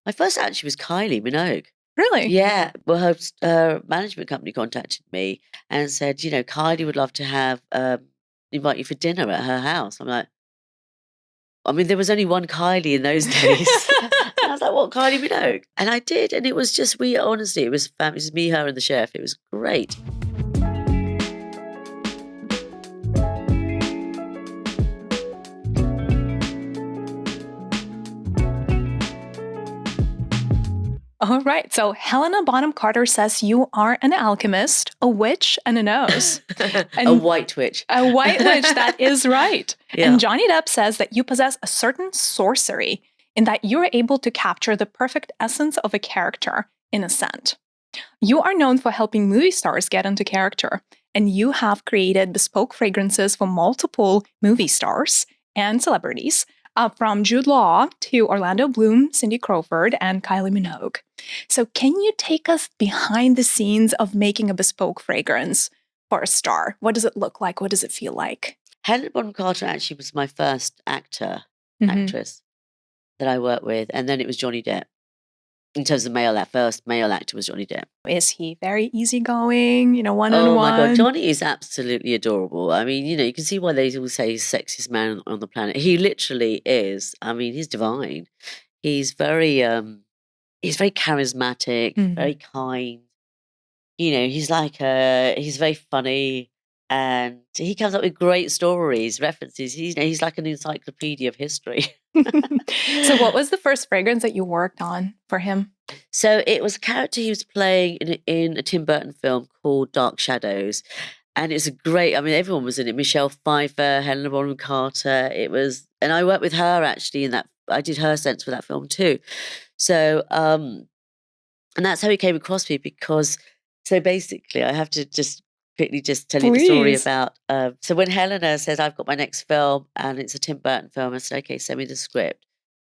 My first actually was Kylie Minogue. Really? Yeah, well, her management company contacted me and said, Kylie would love to invite you for dinner at her house. I'm like, I mean, there was only one Kylie in those days. And I was like, what, Kylie Minogue? And I did, and it was just, honestly, it was fun. It was me, her, and the chef. It was great. All right. So Helena Bonham Carter says you are an alchemist, a witch, and a nose. A white witch. A white witch, that is right. Yeah. And Johnny Depp says that you possess a certain sorcery in that you're able to capture the perfect essence of a character in a scent. You are known for helping movie stars get into character, and you have created bespoke fragrances for multiple movie stars and celebrities, from Jude Law to Orlando Bloom, Cindy Crawford, and Kylie Minogue. So can you take us behind the scenes of making a bespoke fragrance for a star? What does it look like? What does it feel like? Helena Bonham Carter actually was my first actress that I worked with, and then it was Johnny Depp. In terms of first male actor was Johnny Depp. Is he very easygoing, one-on-one? Oh my God, Johnny is absolutely adorable. I mean, you can see why they all say he's the sexiest man on the planet. He literally is. I mean, he's divine. He's very charismatic, very kind. He's he's very funny, and he comes up with great stories, references. He's like an encyclopedia of history. So what was the first fragrance that you worked on for him? So it was a character he was playing in a Tim Burton film called Dark Shadows. And it's everyone was in it. Michelle Pfeiffer, Helena Bonham Carter. And I worked with her actually in that. I did her scents for that film too. So, and that's how he came across me so basically I have to just quickly tell you the story about, so when Helena says, I've got my next film and it's a Tim Burton film, I said, okay, send me the script.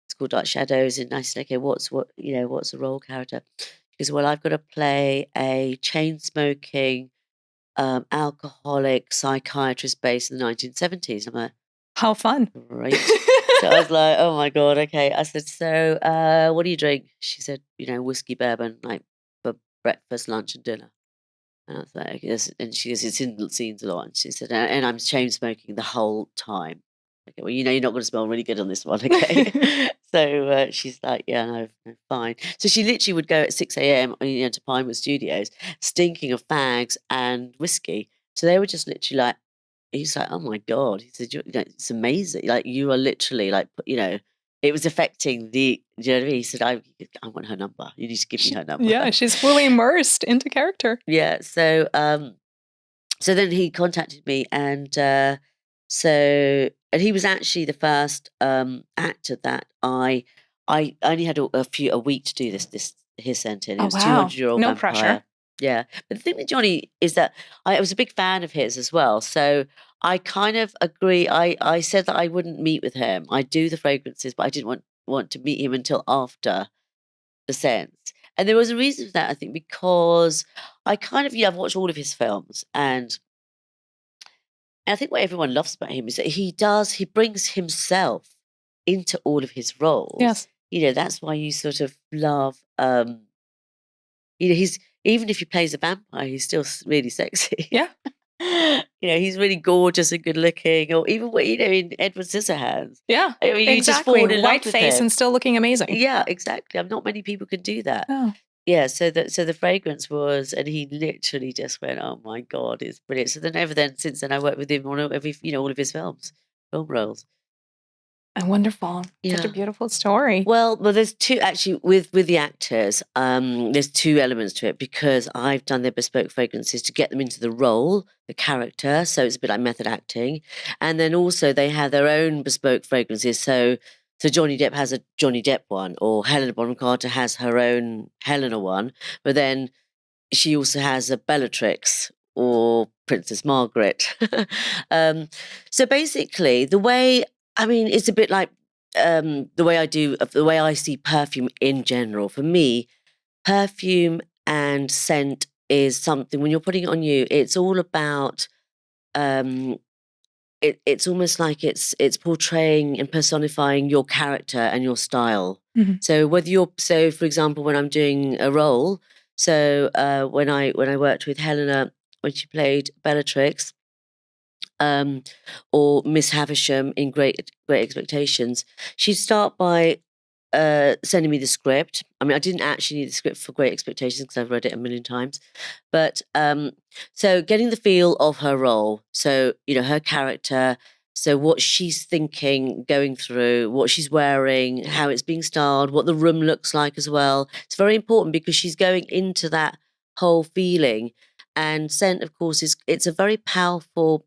It's called Dark Shadows. And I said, okay, what's the role character? She goes, well, I've got to play a chain-smoking, alcoholic psychiatrist based in the 1970s. I'm like, how fun. Great. So I was like, oh my God, okay. I said, so what do you drink? She said, whiskey, bourbon, like for breakfast, lunch and dinner. And I was like, yes. And she goes, it's in the scenes a lot. And she said, and I'm chain smoking the whole time. Okay, well, you're not going to smell really good on this one, okay? So she's like, yeah, no, fine. So she literally would go at 6 a.m. To Pinewood Studios, stinking of fags and whiskey. So they were just literally like, he's like, oh my God. He said, it's amazing. Like, you are literally like, it was affecting the, do you know what I mean? He said, I want her number. You need to give me her number. Yeah, she's fully immersed into character. Yeah. So then he contacted me, and and he was actually the first actor that I only had a week to do his scent in. It was 200-year-old no vampire. Pressure. Yeah. But the thing with Johnny is that I was a big fan of his as well. So I kind of agree. I said that I wouldn't meet with him. I'd do the fragrances, but I didn't want to meet him until after the scents. And there was a reason for that, I think, because I kind of, I've watched all of his films, and I think what everyone loves about him is that he brings himself into all of his roles. Yes. That's why you sort of love, he's, even if he plays a vampire, he's still really sexy. Yeah. He's really gorgeous and good looking, or even, in Edward Scissorhands. Yeah, I mean, exactly. You just fall in White love face with him. and still looking amazing. Yeah, exactly. Not many people can do that. Oh. Yeah, so the fragrance was, and he literally just went, oh my God, it's brilliant. So since then, I worked with him on all of his film roles. And wonderful. Yeah. Such a beautiful story. Well, there's two, actually, with the actors, there's two elements to it, because I've done their bespoke fragrances to get them into the role, the character, so it's a bit like method acting. And then also they have their own bespoke fragrances, so Johnny Depp has a Johnny Depp one, or Helena Bonham Carter has her own Helena one, but then she also has a Bellatrix or Princess Margaret. So basically, it's a bit like the way I see perfume in general. For me, perfume and scent is something, when you're putting it on you, it's all about, it's almost like it's portraying and personifying your character and your style. Mhm. So for example, when I'm doing a role, so when I worked with Helena when she played Bellatrix, or Miss Havisham in Great Expectations, she'd start by sending me the script. I mean, I didn't actually need the script for Great Expectations because I've read it a million times. But so getting the feel of her role, so, her character, so what she's thinking, going through, what she's wearing, how it's being styled, what the room looks like as well. It's very important because she's going into that whole feeling. And scent, of course, it's a very powerful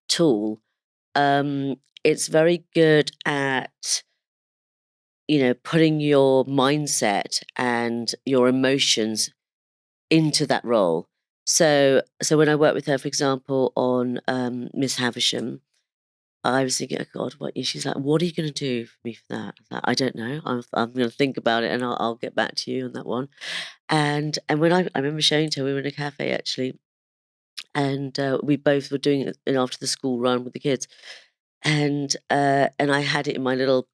tool. It's very good at putting your mindset and your emotions into that role. So when I worked with her, for example, on Miss Havisham, I was thinking, oh God, she's like, what are you going to do for me for that? I was like, I don't know. I'm going to think about it and I'll get back to you on that one. And when I remember showing to her, we were in a cafe actually, and we both were doing it after the school run with the kids. And I had it in my little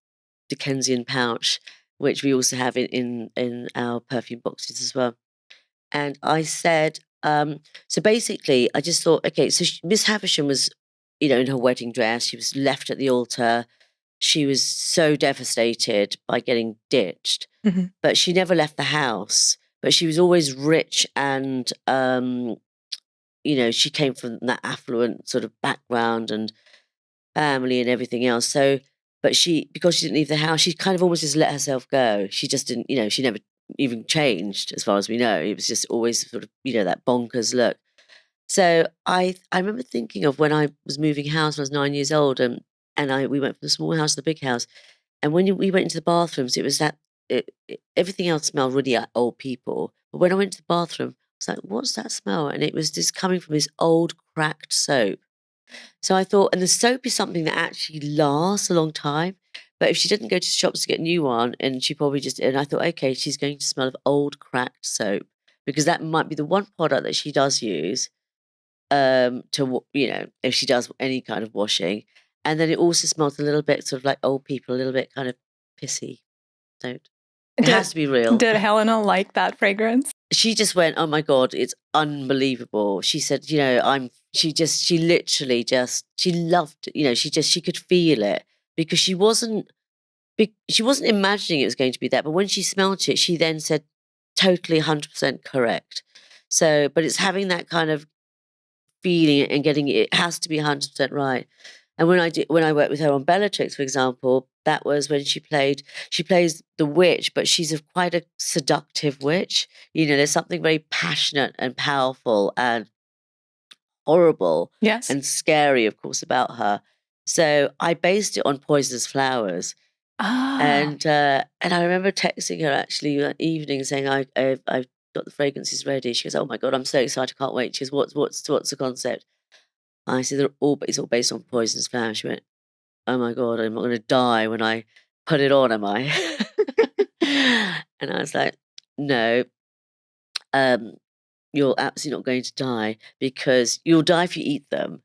Dickensian pouch, which we also have in our perfume boxes as well. And I said, so basically, I just thought, okay, so Miss Havisham was, in her wedding dress. She was left at the altar. She was so devastated by getting ditched, Mhm. but she never left the house. But she was always rich and, she came from that affluent sort of background and family and everything else. So, but because she didn't leave the house, she kind of almost just let herself go. She just didn't, she never even changed as far as we know. It was just always sort of, that bonkers look. So I remember thinking of when I was moving house when I was 9 years old, and we went from the small house to the big house. And when we went into the bathrooms, it was that everything else smelled really like old people. But when I went to the bathroom, I was like, what's that smell? And it was just coming from this old cracked soap. So I thought, and the soap is something that actually lasts a long time. But if she didn't go to shops to get a new one, and she probably and I thought, okay, she's going to smell of old cracked soap because that might be the one product that she does use if she does any kind of washing. And then it also smells a little bit sort of like old people, a little bit kind of pissy. It has to be real. Did Helena like that fragrance? She just went, oh my God, it's unbelievable. She said, she loved, she could feel it because she wasn't imagining it was going to be that. But when she smelt it, she then said, totally 100% correct. So, but it's having that kind of feeling and getting it has to be 100% right. And when I worked with her on Bellatrix, for example, that was when she plays the witch, but she's quite a seductive witch. There's something very passionate and powerful and horrible and scary, of course, about her. So I based it on poisonous flowers. And I remember texting her actually that evening saying, I've got the fragrances ready. She goes, oh my God, I'm so excited, I can't wait. She goes, what's the concept? I said, it's all based on poisonous flowers. She went, oh my God, I'm not going to die when I put it on, am I? And I was like, no, you're absolutely not going to die because you'll die if you eat them,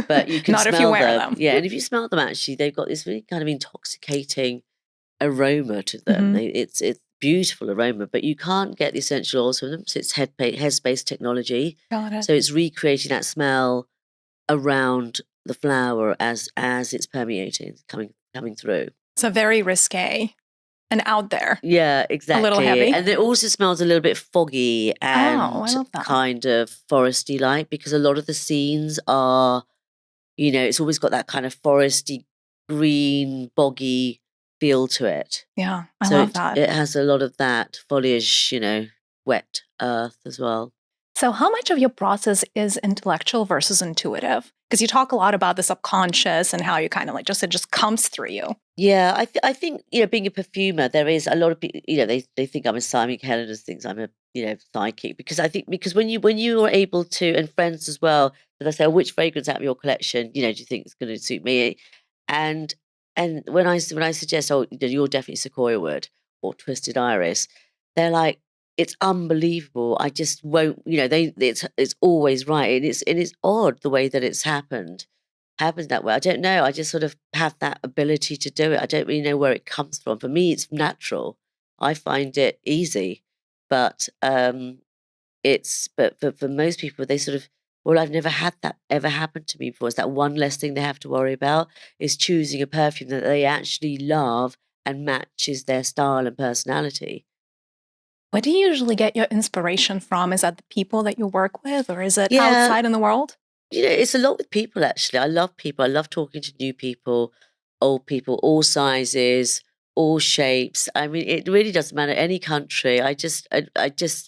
but you can Not smell if you wear them. Yeah, and if you smell them, actually, they've got this really kind of intoxicating aroma to them. Mhm. It's beautiful aroma, but you can't get the essential oils from them. So it's headspace technology. Got it. So it's recreating that smell around the flower as it's permeating, coming through. So very risque and out there. Yeah, exactly. A little heavy. And it also smells a little bit foggy and I love that. kind of foresty like because a lot of the scenes are, it's always got that kind of foresty, green, boggy feel to it. Yeah, I So love that. it has a lot of that foliage, wet earth as well. So how much of your process is intellectual versus intuitive? Because you talk a lot about the subconscious and how you kind of like it just comes through you. Yeah, I think, being a perfumer, there is a lot of people, they think I'm a psychic. Helena thinks I'm a, psychic because I think, because when you are able to, and friends as well, that I say, oh, which fragrance out of your collection, do you think it's going to suit me? And when I suggest, oh, you're definitely Sequoia wood or Twisted Iris, they're like, it's unbelievable. I just won't, it's always right. And it's odd the way that it's happened. happens that way. I don't know. I just sort of have that ability to do it. I don't really know where it comes from. For me, it's natural. I find it easy, but for most people, they sort of, well, I've never had that ever happen to me before. It's that one less thing they have to worry about is choosing a perfume that they actually love and matches their style and personality. Where do you usually get your inspiration from? Is that the people that you work with, or is it Yeah. outside in the world? It's a lot with people, actually. I love people. I love talking to new people, old people, all sizes, all shapes. I mean, it really doesn't matter, any country. I just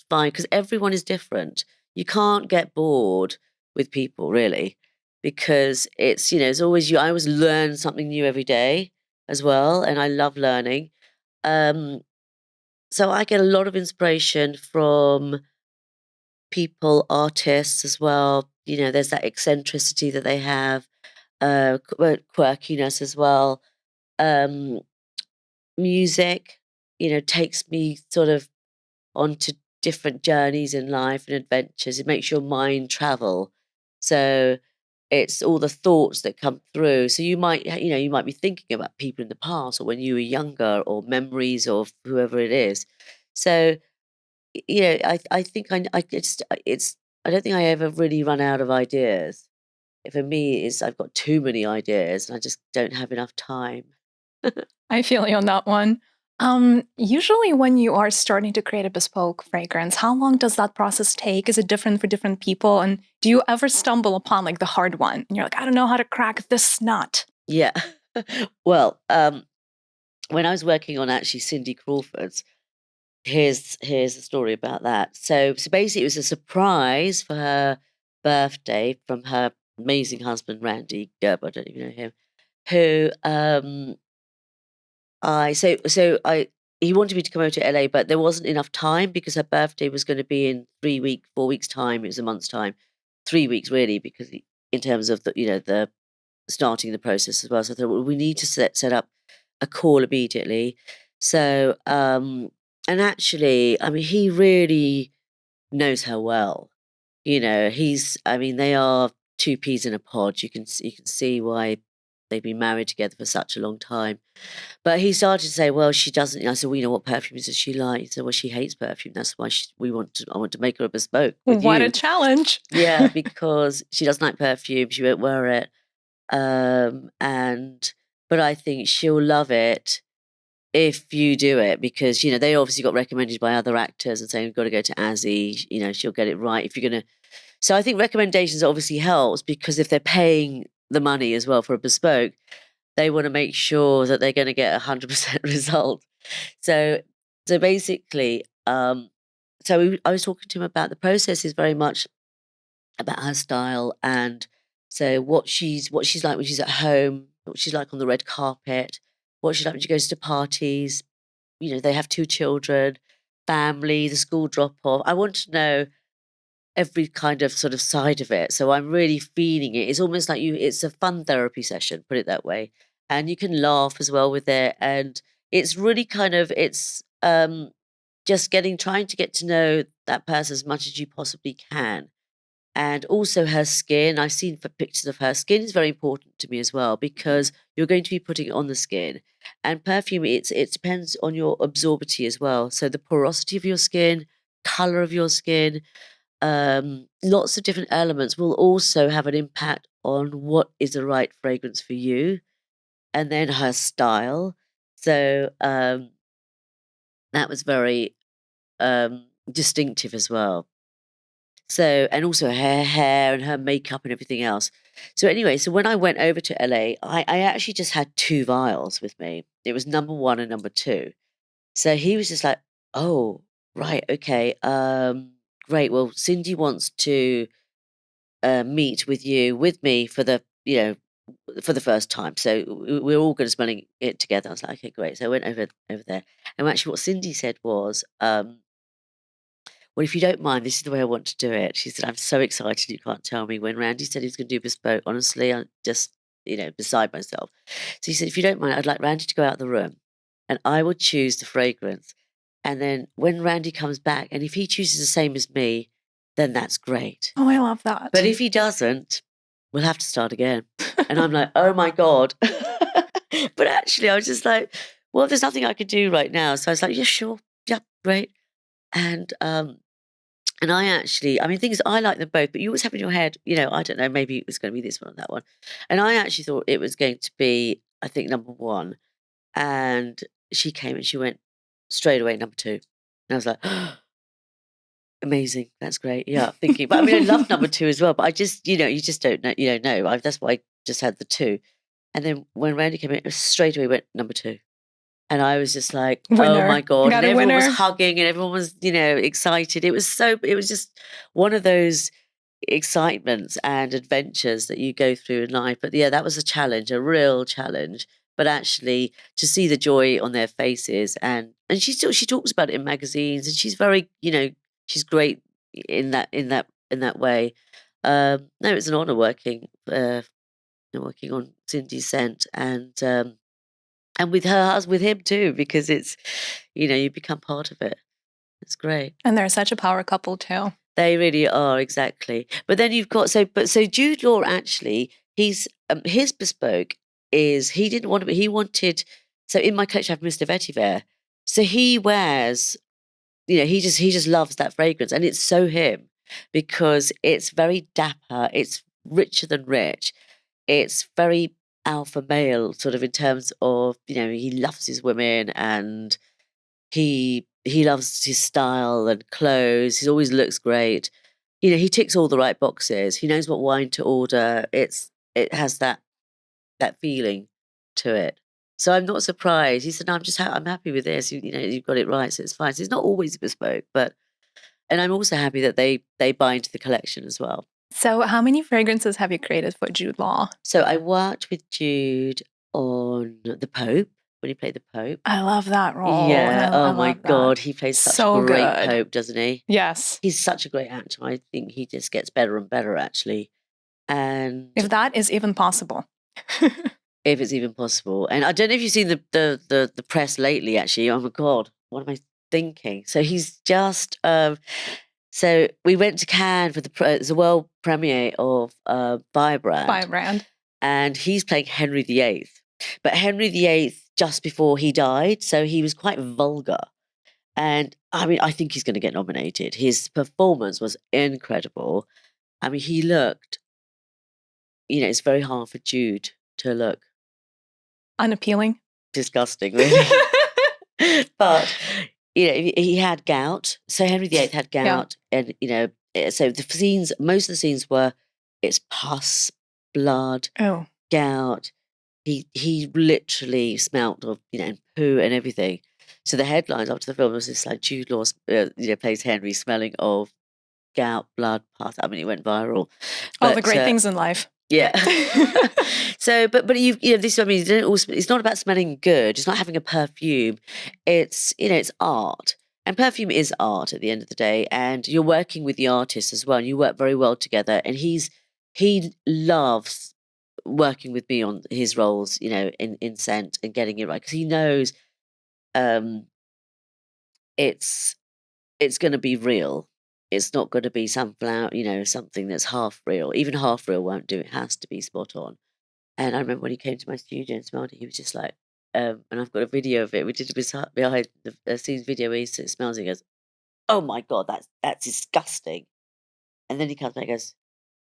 find, because everyone is different. You can't get bored with people, really, because it's always I always learn something new every day as well, and I love learning. So I get a lot of inspiration from people, artists as well. There's that eccentricity that they have, quirkiness as well. Music, takes me sort of onto different journeys in life and adventures. It makes your mind travel. So it's all the thoughts that come through. So you might be thinking about people in the past or when you were younger, or memories of whoever it is. So I think I don't think I ever really run out of ideas. For me, I've got too many ideas and I just don't have enough time. I feel you on that one. Usually, when you are starting to create a bespoke fragrance, how long does that process take? Is it different for different people? And do you ever stumble upon like the hard one? And you're like, I don't know how to crack this nut. Yeah. Well, when I was working on actually Cindy Crawford's, here's a story about that. So basically, it was a surprise for her birthday from her amazing husband, Randy Gerber. I don't even know him. Who he wanted me to come over to LA, but there wasn't enough time because her birthday was going to be in 4 weeks time. It was a month's time, 3 weeks really, because in terms of the starting the process as well. So I thought, well, we need to set up a call immediately. So and actually, I mean, he really knows her well. They are two peas in a pod. You can see why they've been married together for such a long time. But he started to say, well, she doesn't. I said, well, what perfumes does she like? He said, well, she hates perfume. That's why I want to make her a bespoke with What you. a challenge. Yeah, because she doesn't like perfume. She won't wear it. But I think she'll love it if you do it, because they obviously got recommended by other actors and saying you've got to go to Azzi. She'll get it right if you're gonna. So I think recommendations obviously helps, because if they're paying the money as well for a bespoke, they want to make sure that they're going to get 100% result. So basically, I was talking to him about the process is very much about her style, and so what she's like when she's at home, what she's like on the red carpet, what she's like when she goes to parties. They have 2 children, family, the school drop off. I want to know every kind of sort of side of it. So I'm really feeling it. It's almost like it's a fun therapy session, put it that way. And you can laugh as well with it. And it's really just trying to get to know that person as much as you possibly can. And also her skin. I've seen pictures of her skin is very important to me as well, because you're going to be putting it on the skin. And perfume, it depends on your absorptivity as well. So the porosity of your skin, color of your skin, lots of different elements will also have an impact on what is the right fragrance for you, and then her style. So that was very distinctive as well. So, and also her hair and her makeup and everything else. So anyway, so when I went over to LA, I actually just had 2 vials with me. It was number 1 and number 2. So he was just like, oh, right, okay, great. Well, Cindy wants to meet with me for the first time. So we're all going to smelling it together. I was like, okay, great. So I went over there, and actually, what Cindy said was, well, if you don't mind, this is the way I want to do it. She said, I'm so excited you can't tell me. When Randy said he was going to do bespoke, honestly, I'm just beside myself. So he said, if you don't mind, I'd like Randy to go out of the room, and I will choose the fragrance. And then when Randy comes back, and if he chooses the same as me, then that's great. Oh, I love that. But if he doesn't, we'll have to start again. And I'm like, oh my God. But actually, I was just like, well, there's nothing I could do right now. So I was like, yeah, sure. Yeah, great. And I actually, I mean, things I like them both, but you always have in your head, I don't know, maybe it was going to be this one or that one. And I actually thought it was going to be, I think, number one. And she came and she went straight away, number two. And I was like, amazing, that's great. Yeah, thinking, but I mean, I love number two as well. But I just, you just don't know, know. That's why I just had the two. And then when Randy came in, it was straight away went number two. And I was just like, Winner. oh my God. Got And a everyone was winner. hugging and everyone was, excited. It was just one of those excitements and adventures that you go through in life. But yeah, that was a challenge, a real challenge. But actually to see the joy on their faces and she talks about it in magazines and she's very, she's great in that way. No, it was an honor working on Cindy's scent and with him too, because it's, you become part of it. It's great. And they're such a power couple too. They really are, exactly. But then you've got, so Jude Law actually, he's, his bespoke is, he didn't want to, he wanted, so in my collection I have Mr. Vetiver. So he wears, he just loves that fragrance and it's so him because it's very dapper, it's richer than rich, it's very alpha male sort of in terms of, he loves his women and he loves his style and clothes. He always looks great. He ticks all the right boxes. He knows what wine to order. It has that feeling to it. So I'm not surprised. He said, "No, I'm happy with this. You've got it right, so it's fine." So it's not always bespoke, and I'm also happy that they buy into the collection as well. So how many fragrances have you created for Jude Law? So I worked with Jude on the Pope, when he played the Pope. I love that role. Yeah. Oh my God, he plays such a great Pope, doesn't he? Yes. He's such a great actor. I think he just gets better and better, actually. And if that is even possible. If it's even possible. And I don't know if you've seen the press lately, actually. Oh my God, what am I thinking? So he's just so we went to Cannes for the world premiere of Firebrand. And he's playing Henry VIII. But Henry VIII just before he died, so he was quite vulgar. And I mean, I think he's going to get nominated. His performance was incredible. I mean, he looked, it's very hard for Jude to look unappealing, disgusting, really. But he had gout. So Henry VIII had gout, and so the scenes, most of the scenes were it's pus, blood, gout. He literally smelt of poo and everything. So the headlines after the film was just like Jude Law plays Henry smelling of gout, blood, pus. I mean, it went viral. All the great things in life. Yeah. So, but this. I mean, it's not about smelling good. It's not having a perfume. It's it's art, and perfume is art at the end of the day. And you're working with the artist as well. And you work very well together. And he loves working with me on his roles, in scent and getting it right because he knows, it's going to be real. It's not going to be some flower, something that's half real. Even half real won't do. It has to be spot on. And I remember when he came to my studio and smelled it, he was just like, and I've got a video of it. We did a behind the scenes video where he smells it and goes, "Oh my God, that's disgusting." And then he comes back and goes,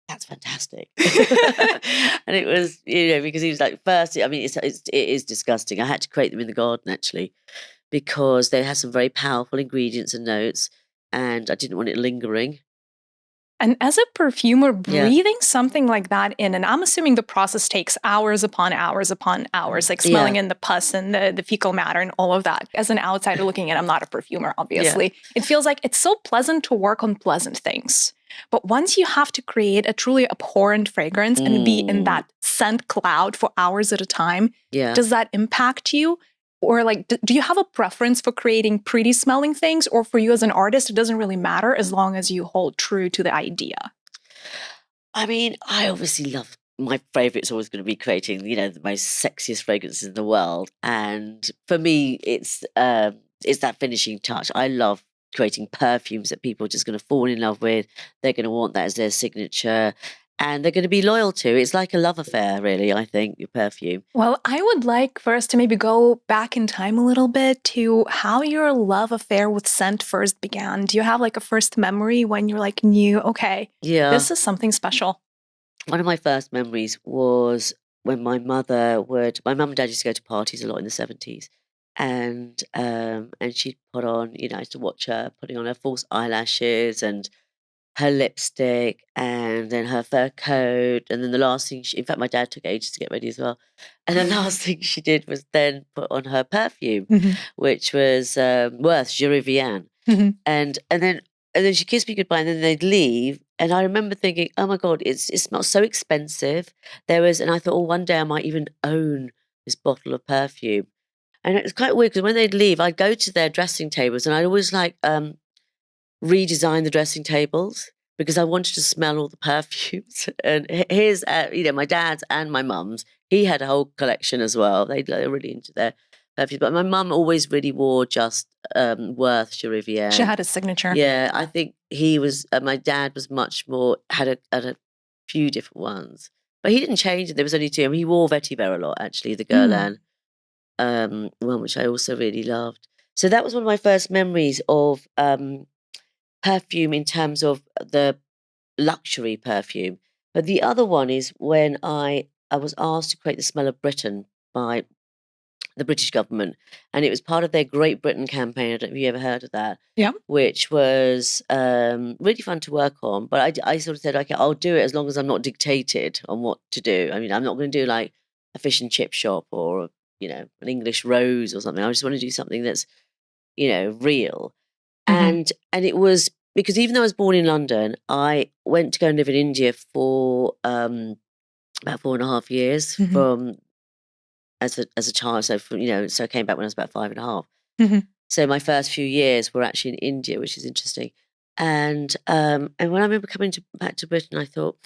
"That's fantastic." And it was, because he was like, first, I mean, it is disgusting. I had to create them in the garden actually, because they have some very powerful ingredients and notes, and I didn't want it lingering. And as a perfumer, breathing something like that in, and I'm assuming the process takes hours upon hours upon hours, like smelling in the pus and the fecal matter and all of that. As an outsider looking in, I'm not a perfumer, obviously. It feels like it's so pleasant to work on pleasant things. But once you have to create a truly abhorrent fragrance and be in that scent cloud for hours at a time, does that impact you? Or like, do you have a preference for creating pretty smelling things, or for you as an artist, it doesn't really matter as long as you hold true to the idea? I mean, I obviously love, my favorite's always going to be creating, the most sexiest fragrances in the world. And for me, it's that finishing touch. I love creating perfumes that people are just going to fall in love with. They're going to want that as their signature. and they're going to be loyal to. It's like a love affair, really, I think, your perfume. Well, I would like for us to maybe go back in time a little bit to how your love affair with scent first began. Do you have like a first memory when you're like knew, okay, Yeah. this is something special? One of my first memories was when my mum and dad used to go to parties a lot in the 70s. And she'd put on, I used to watch her putting on her false eyelashes and her lipstick and then her fur coat. And then the last thing in fact, my dad took ages to get ready as well. And the last thing she did was then put on her perfume, which was Worth Je Reviens. And then she kissed me goodbye and then they'd leave. And I remember thinking, oh my God, it smells so expensive. And I thought, oh, one day I might even own this bottle of perfume. And it was quite weird because when they'd leave, I'd go to their dressing tables and I'd always like redesign the dressing tables because I wanted to smell all the perfumes. And here's, my dad's and my mum's. He had a whole collection as well. They were really into their perfumes. But my mum always really wore just Worth Je Reviens. She had a signature. Yeah, I think he was, my dad was much more, had a few different ones. But he didn't change it. There was only two. I mean, he wore Vetiver a lot, actually, the Guerlain. One which I also really loved. So that was one of my first memories of perfume in terms of the luxury perfume. But the other one is when I was asked to create the smell of Britain by the British government, and it was part of their Great Britain campaign. I don't know if you ever heard of that. Yeah. Which was really fun to work on. But I sort of said, okay, I'll do it as long as I'm not dictated on what to do. I mean, I'm not going to do like a fish and chip shop or an English rose or something. I just want to do something that's, real. And it was because even though I was born in London, I went to go and live in India for about 4.5 years as a child. So so I came back when I was about 5.5. So my first few years were actually in India, which is interesting. And when I remember coming back to Britain, I thought,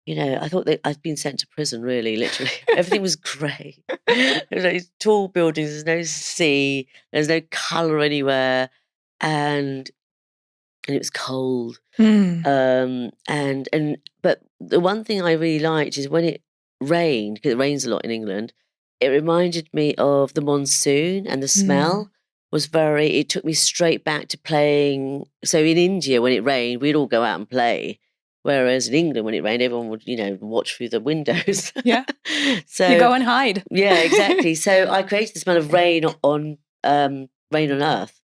I thought that I'd been sent to prison, really, literally. Everything was grey. There's those tall buildings, there's no sea, there's no colour anywhere, and it was cold. But the one thing I really liked is when it rained, because it rains a lot in England, it reminded me of the monsoon, and the smell it took me straight back to playing. So in India, when it rained, we'd all go out and play. Whereas in England, when it rained, everyone would, watch through the windows. Yeah. So you go and hide. Yeah, exactly. So I created the smell of rain on earth.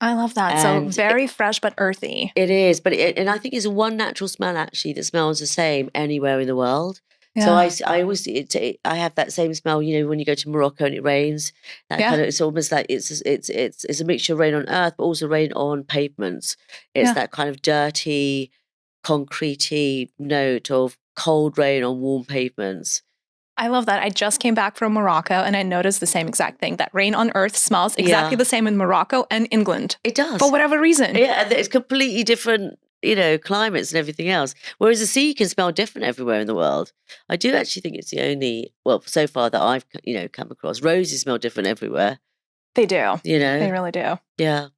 I love that. And so very fresh but earthy. It is, and I think it's one natural smell actually that smells the same anywhere in the world. Yeah. So I always I have that same smell. When you go to Morocco and it rains, it's almost like it's a mixture of rain on earth, but also rain on pavements. It's that kind of dirty, concretey note of cold rain on warm pavements. I love that. I just came back from Morocco and I noticed the same exact thing, that rain on earth smells exactly the same in Morocco and England. It does. For whatever reason. Yeah, it's completely different, climates and everything else. Whereas the sea can smell different everywhere in the world. I do actually think it's the only, so far that I've, come across. Roses smell different everywhere. They do. They really do. Yeah.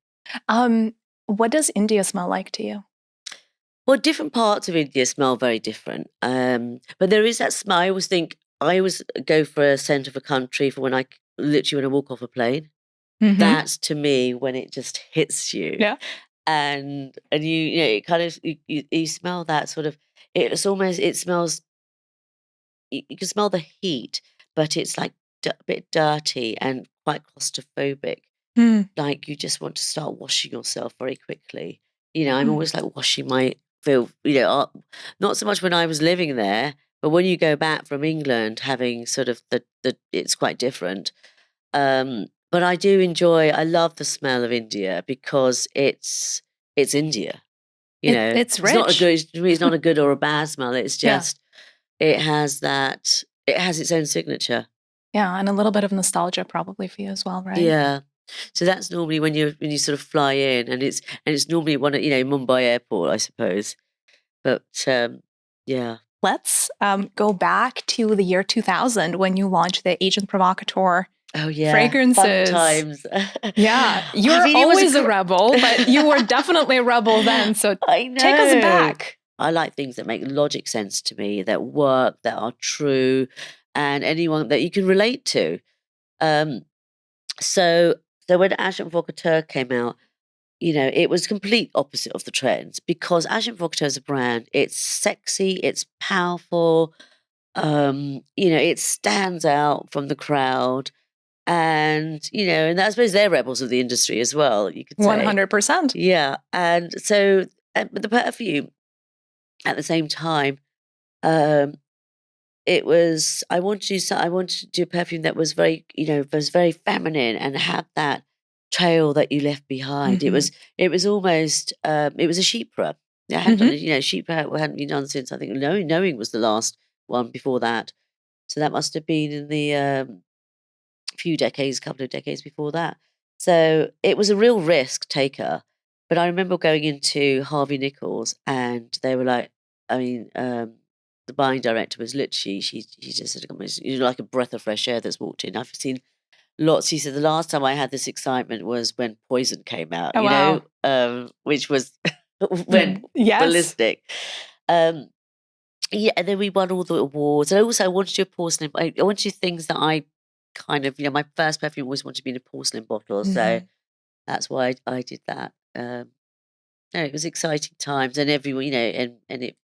What does India smell like to you? Well, different parts of India smell very different. But there is that smell. I always go for a scent of a country for when I walk off a plane. That's to me when it just hits you. Yeah. And you it kind of you smell that sort of, it smells, you can smell the heat, but it's like a bit dirty and quite claustrophobic. Like you just want to start washing yourself very quickly. I'm always like washing my not so much when I was living there, but when you go back from England, having sort of it's quite different. But I love the smell of India because it's India. It's rich. It's not a good or a bad smell. It's just, it has its own signature. Yeah, and a little bit of nostalgia probably for you as well, right? Yeah. So that's normally when you sort of fly in, and it's normally one at Mumbai airport, I suppose. But yeah. Let's go back to the year 2000 when you launched the Agent Provocateur fragrances. Fun times. Yeah, you're always a rebel, but you were definitely a rebel then. So take us back. I like things that make logic sense to me, that work, that are true, and anyone that you can relate to. Um, so when Agent Provocateur came out, it was complete opposite of the trends because Agent Provocateur is a brand. It's sexy, it's powerful, it stands out from the crowd. And, and I suppose they're rebels of the industry as well, you could say. 100%. Yeah. And so, but the perfume at the same time, um, I wanted to do a perfume that was very, was very feminine and had that trail that you left behind. It was almost, it was a sheepra. I hadn't done, sheepra hadn't been done since, I think, Knowing was the last one before that. So that must have been in the couple of decades before that. So it was a real risk taker. But I remember going into Harvey Nichols and they were like, the buying director was literally, she just said, like a breath of fresh air that's walked in. I've seen lots. He said, the last time I had this excitement was when Poison came out, which was went ballistic. And then we won all the awards. And also I wanted to do a porcelain, I wanted to do things that I kind of, my first perfume always wanted to be in a porcelain bottle. So that's why I did that. No, it was exciting times and everyone,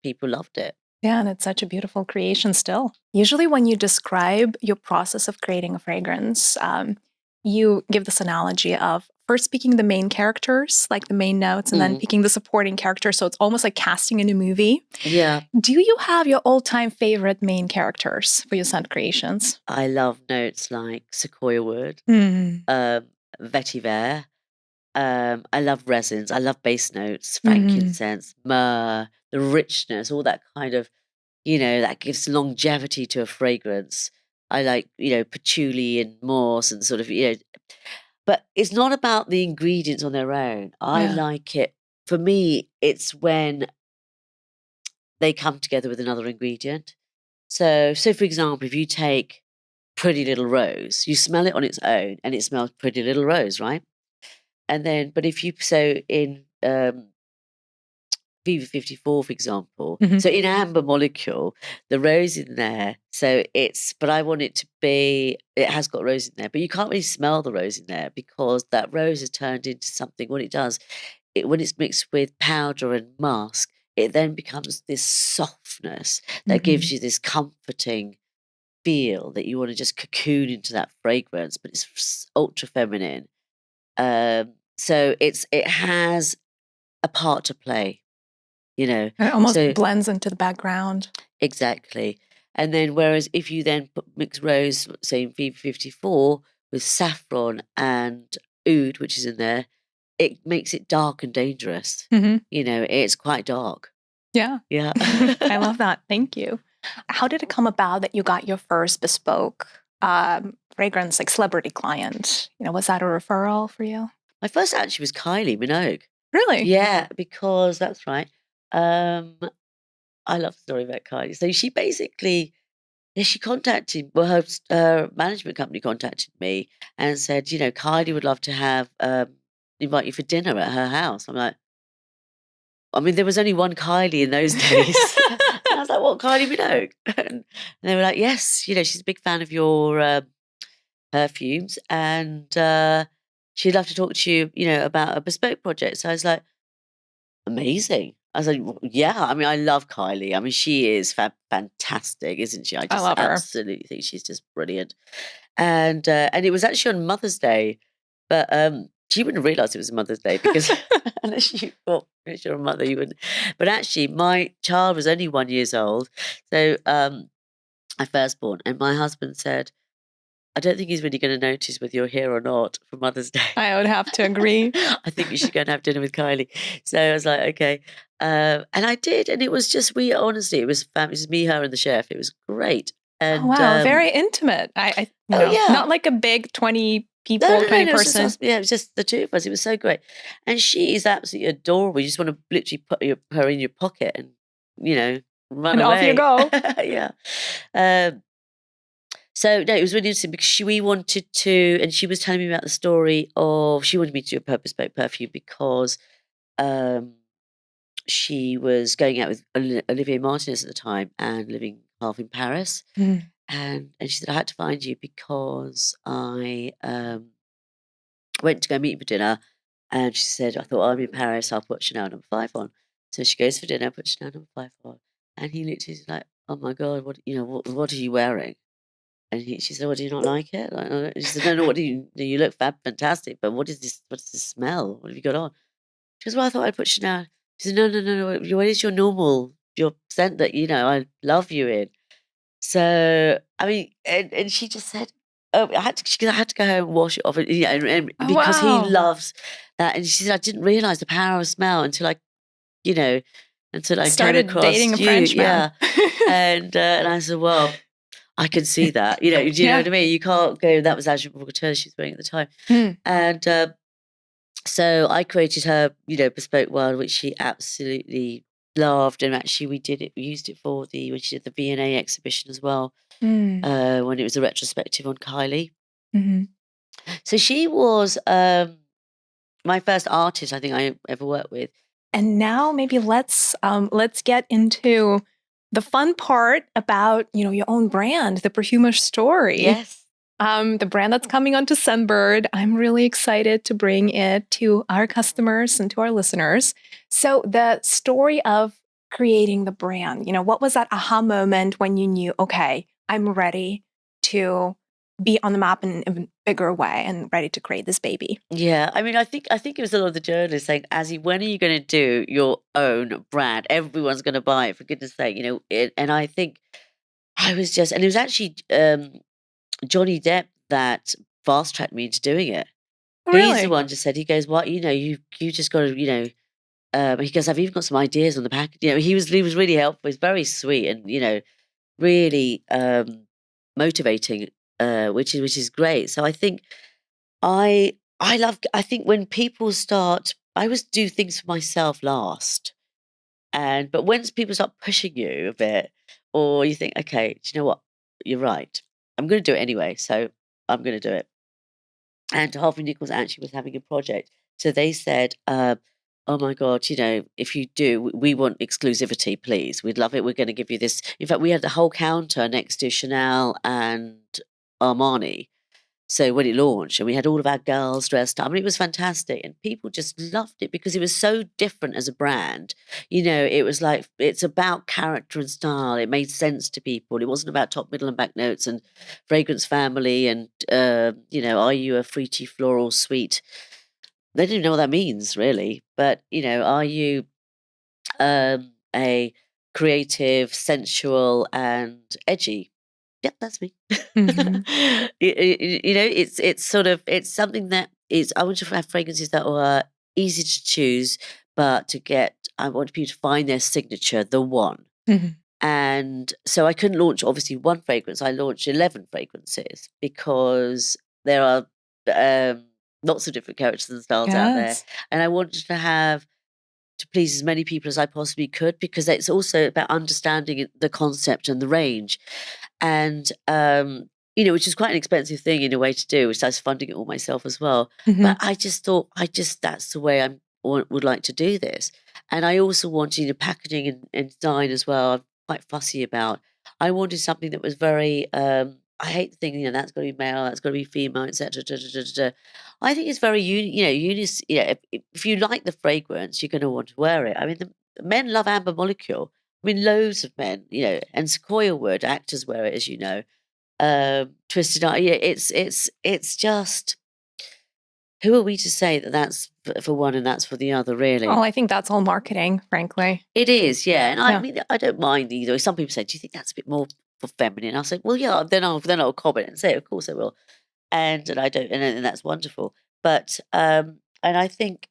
people loved it. Yeah, and it's such a beautiful creation still. Usually when you describe your process of creating a fragrance, you give this analogy of first picking the main characters, like the main notes, and then picking the supporting characters. So it's almost like casting in a movie. Yeah. Do you have your all-time favorite main characters for your scent creations? I love notes like Sequoia wood, vetiver. I love resins. I love base notes, frankincense, myrrh, the richness, all that kind of, that gives longevity to a fragrance. I like, patchouli and moss and sort of, but it's not about the ingredients on their own. I like it. For me, it's when they come together with another ingredient. So for example, if you take Pretty Little Rose, you smell it on its own and it smells Pretty Little Rose, right? And then, but if you, in E15, for example, so in amber molecule, the rose in there, but I want it to be, it has got rose in there, but you can't really smell the rose in there because that rose has turned into something. What it does, when it's mixed with powder and musk, it then becomes this softness that gives you this comforting feel that you want to just cocoon into that fragrance, but it's ultra feminine. So it has a part to play, It almost blends into the background. Exactly. And then whereas if you then mix rose, say in V54 with saffron and oud, which is in there, it makes it dark and dangerous. It's quite dark. Yeah. Yeah. I love that. Thank you. How did it come about that you got your first bespoke fragrance, like celebrity client? Was that a referral for you? My first actually was Kylie Minogue. Really? Yeah, because that's right. I love the story about Kylie. So she basically, she contacted, her management company contacted me and said, Kylie would love to invite you for dinner at her house. I'm like, there was only one Kylie in those days. And I was like, what, Kylie Minogue? And they were like, yes, she's a big fan of your perfumes and she'd love to talk to you, about a bespoke project. So I was like, amazing. I was like, yeah, I love Kylie. She is fantastic, isn't she? I love her. Absolutely think she's just brilliant. And it was actually on Mother's Day, but she wouldn't realise it was Mother's Day because unless you thought you're a mother, you wouldn't. But actually, my child was only 1 year old, so my firstborn, and my husband said, I don't think he's really going to notice whether you're here or not for Mother's Day. I would have to agree. I think you should go and have dinner with Kylie. So I was like, okay. And I did. And it was just, honestly, it was family. It was me, her, and the chef. It was great. And, wow, very intimate. Not like a big 20 people, 20 person. It was just the two of us. It was so great. And she is absolutely adorable. You just want to literally put her in your pocket and, run and away. Off you go. Yeah. So no, it was really interesting because we wanted to, and she was telling me about the story of, she wanted me to do a bespoke perfume because she was going out with Olivia Martinez at the time and living half in Paris. Mm. And she said, I had to find you because I went to go meet you for dinner. And she said, I thought, I'm in Paris, I'll put Chanel number 5 on. So she goes for dinner, puts Chanel number 5 on. And he literally is like, oh my God, what are you wearing? And she said, well, do you not like it? Like, she said, no, what do you look fantastic, but what is this smell? What have you got on? She goes, well, I thought I'd put Chanel. She said, no, what is your scent that, I love you in? So, I mean, and she just said, oh, I had to go home and wash it off, and Oh, because he wow. loves that. And she said, I didn't realize the power of smell until I came Started across dating a you. Frenchman. Yeah. And I said, well, I can see that. Do you know Yeah. what I mean? You can't go, that was Agent Provocateur she was wearing at the time. Mm. And so I created her, bespoke one, which she absolutely loved. And actually we used it for when she did the V&A exhibition as well, Mm. when it was a retrospective on Kylie. Mm-hmm. So she was my first artist I think I ever worked with. And now maybe let's get into the fun part about, your own brand, the Perfumer story. Yes. The brand that's coming onto Scentbird. I'm really excited to bring it to our customers and to our listeners. So the story of creating the brand, what was that aha moment when you knew, okay, I'm ready to be on the map in a bigger way and ready to create this baby? Yeah, I mean, I think it was a lot of the journalists saying, Azzi, when are you going to do your own brand? Everyone's going to buy it, for goodness sake, and I think I was and it was actually Johnny Depp that fast tracked me into doing it. Really? He's the one just said, he goes, what, you just got to, he goes, I've even got some ideas on the pack. He was really helpful. He's very sweet and, really motivating, which is great. So I think I think when people start, I always do things for myself last. But once people start pushing you a bit, or you think, okay, do you know what? You're right. I'm going to do it anyway. So I'm going to do it. And Harvey Nichols actually was having a project. So they said, oh my God, if you do, we want exclusivity, please. We'd love it. We're going to give you this. In fact, we had the whole counter next to Chanel and Armani. So when it launched, and we had all of our girls dressed up, I mean, it was fantastic, and people just loved it because it was so different as a brand. It was like, it's about character and style. It made sense to people. It wasn't about top, middle, and back notes and fragrance family and are you a fruity, floral, sweet? They didn't know what that means really, but are you a creative, sensual, and edgy? Yep, that's me. Mhm. It's sort of, it's something that is, I want to have fragrances that are easy to choose, but I want people to find their signature, the one. Mhm. And so I couldn't launch obviously one fragrance. I launched 11 fragrances because there are lots of different characters and styles out there. Yes. And I wanted to please as many people as I possibly could, because it's also about understanding the concept and the range. And, which is quite an expensive thing in a way to do, which I was funding it all myself as well. Mhm. But I just thought, that's the way I would like to do this. And I also wanted packaging and design as well. I'm quite fussy about. I wanted something that was very, I hate the thing, that's got to be male, that's got to be female, etc. I think it's very, if you like the fragrance, you're going to want to wear it. I mean, the men love Amber Molecule. I mean, loads of men, and Sequoia would, actors wear it, as you know. Twisted Eye, yeah, it's just, who are we to say that that's for one and that's for the other, really? Oh, I think that's all marketing, frankly. It is, yeah. And I Yeah. mean, I don't mind either. Some people say, do you think that's a bit more for feminine? I'll say, well, yeah, then I'll comment and say, of course I will. And I don't, and that's wonderful. But, and I think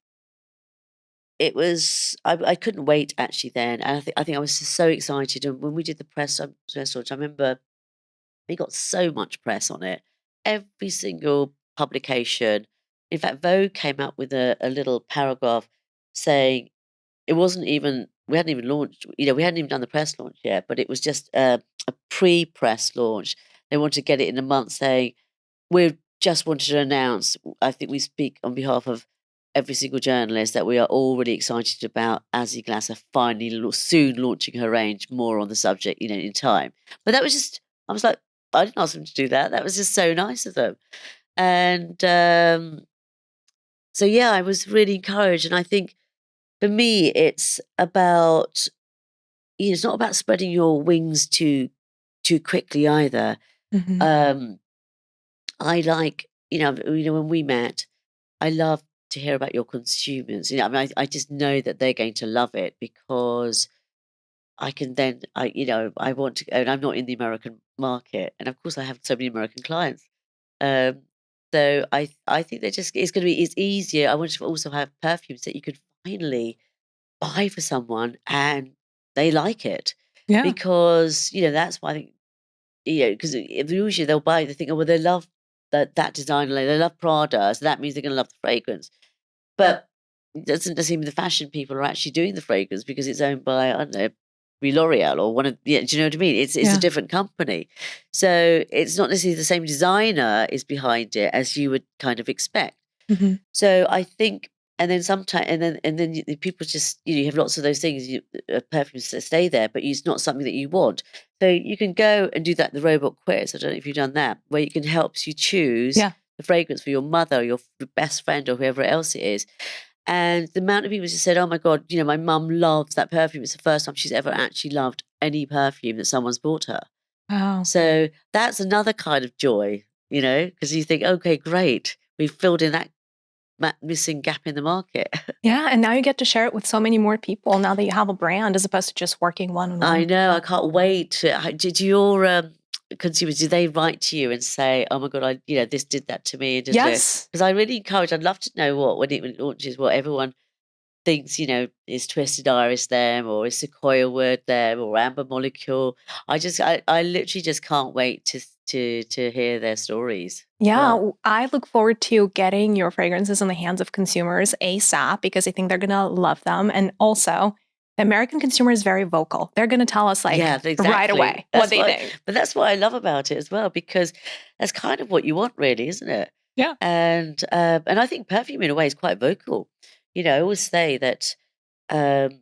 it was, I couldn't wait actually then. And I think I was just so excited. And when we did the press launch, I remember we got so much press on it. Every single publication. In fact, Vogue came up with a little paragraph saying it wasn't even, we hadn't even launched, we hadn't even done the press launch yet, but it was just a pre-press launch. They wanted to get it in a month, saying, we just wanted to announce, I think we speak on behalf of every single journalist that we are all really excited about Azzi Glasser finally soon launching her range, more on the subject, in time. But that was just, I was like, I didn't ask them to do that. That was just so nice of them. And so, yeah, I was really encouraged. And I think for me, it's about, it's not about spreading your wings too quickly either. Mhm. I like, when we met, I love to hear about your consumers. I just know that they're going to love it because I can then, I want to, and I'm not in the American market, and of course I have so many American clients. Um, so I think that just it's easier. I want to also have perfumes that you could finally buy for someone and they like it, Yeah. because that's why I think, because usually they'll buy, they think, oh well, they love that designer, they love Prada, so that means they're going to love the fragrance. But it doesn't seem the fashion people are actually doing the fragrance because it's owned by, I don't know, L'Oreal or one of, do you know what I mean? It's a Yeah. different company. So it's not necessarily the same designer is behind it as you would kind of expect. Mhm. So I think, and then sometimes, and then people just, you have lots of those things, perfumes that stay there, but it's not something that you want. So you can go and do that, the robot quiz. I don't know if you've done that, where you can help you choose Yeah. the fragrance for your mother, your best friend, or whoever else it is. And the amount of people just said, "Oh my God, my mum loves that perfume. It's the first time she's ever actually loved any perfume that someone's bought her." Wow. So that's another kind of joy, because you think, okay, great, we've filled in that missing gap in the market. Yeah, and now you get to share it with so many more people now that you have a brand as opposed to just working one on I one. know, I can't wait. Did your consumers, do they write to you and say, "Oh my God, this did that to me," Yes. because I really encourage. I'd love to know when it launches, what everyone thinks, is Twisted Iris them, or is Sequoia word them, or Amber Molecule. I literally just can't wait to hear their stories. Yeah, Well, I look forward to getting your fragrances in the hands of consumers ASAP because I think they're going to love them. And also, the American consumer is very vocal. They're going to tell us yeah, right exactly. away what That's they think. but that's what I love about it as well, because that's kind of what you want, really, isn't it? Yeah. And I think perfume in a way is quite vocal. I always say that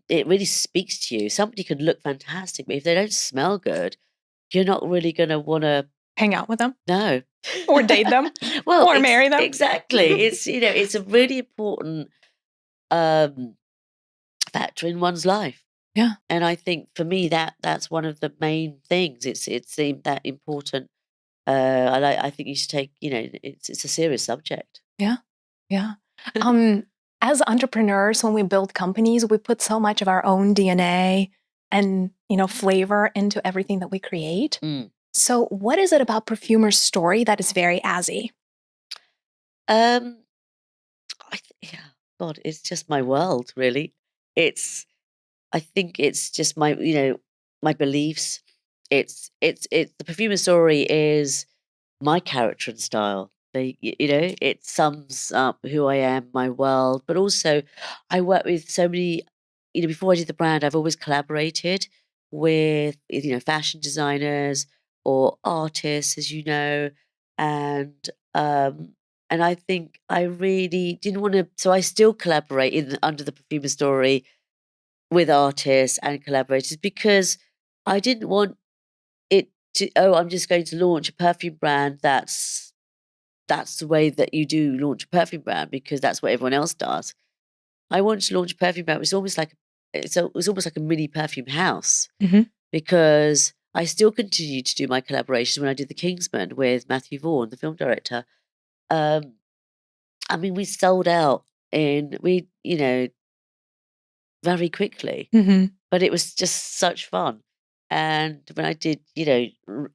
it really speaks to you. Somebody could look fantastic, but if they don't smell good, you're not really going to want to. Hang out with them No. or date them Well, or marry them. exactly. It's a really important factor in one's life. Yeah. And I think for me that's one of the main things. It's that important. I think you should take, it's a serious subject. Yeah. Yeah. Um, as entrepreneurs, when we build companies, we put so much of our own DNA and, flavor into everything that we create. Mm. So, what is it about Perfumer's story that is very Azzi? Um, yeah, God, it's just my world, really. I think it's just my beliefs. It's the Perfumer story is my character and style. It sums up who I am, my world, but also I work with so many, before I did the brand, I've always collaborated with, fashion designers or artists, as you know, and um, and I think I really didn't want to, so I still collaborate under the Perfumer story with artists and collaborators, because I didn't want it to, oh, I'm just going to launch a perfume brand that's the way that you do launch a perfume brand, because that's what everyone else does. I wanted to launch a perfume brand. It was almost like a mini perfume house, Mhm. because I still continued to do my collaborations when I did The Kingsman with Matthew Vaughn, the film director. Um, we sold out very quickly, Mhm. but it was just such fun. And when I did,